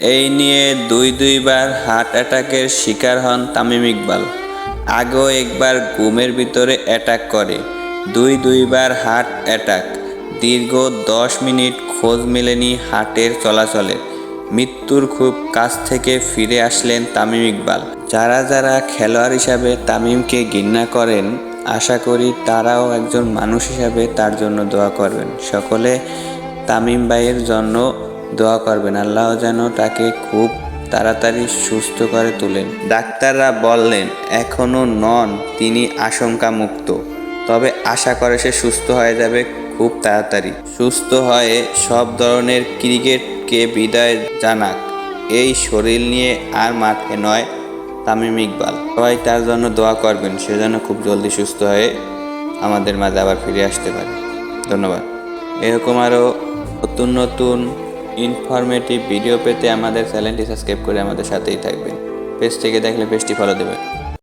এই নিয়ে দুইবার হার্ট অ্যাটাকের শিকার হন তামিম ইকবাল। আগেও একবার ঘুমের ভিতরে অ্যাটাক করে, দুইবার হার্ট অ্যাটাক। দীর্ঘ 10 মিনিট খোঁজ মেলেনি হার্টের চলাচলে। মৃত্যুর খুব কাছ থেকে ফিরে আসলেন তামিম ইকবাল। যারা খেলোয়াড় হিসাবে তামিমকে ঘৃণা করেন, আশা করি তারাও একজন মানুষ হিসাবে তার জন্য দোয়া করবেন। সকলে তামিম ভাইয়ের জন্য দোয়া করবেন, আল্লাহ যেন তাকে খুব তাড়াতাড়ি সুস্থ করে তোলেন। ডাক্তাররা বললেন এখনও নন তিনি আশঙ্কা মুক্ত, তবে আশা করে সে সুস্থ হয়ে যাবে খুব তাড়াতাড়ি। সুস্থ হয়ে সব ধরনের ক্রিকেটকে বিদায় জানাক, এই শরীর নিয়ে আর মাঠে নয় তামিম ইকবাল। সবাই তার জন্য দোয়া করবেন, সে যেন খুব জলদি সুস্থ হয়ে আমাদের মাঝে আবার ফিরে আসতে পারে। ধন্যবাদ। এরকম আরও নতুন ইনফরমেটিভ ভিডিও পেতে আমাদের চ্যানেলটি সাবস্ক্রাইব করে আমাদের সাথেই থাকবেন। পেজ থেকে দেখলে পেজটি ফলো দেবেন।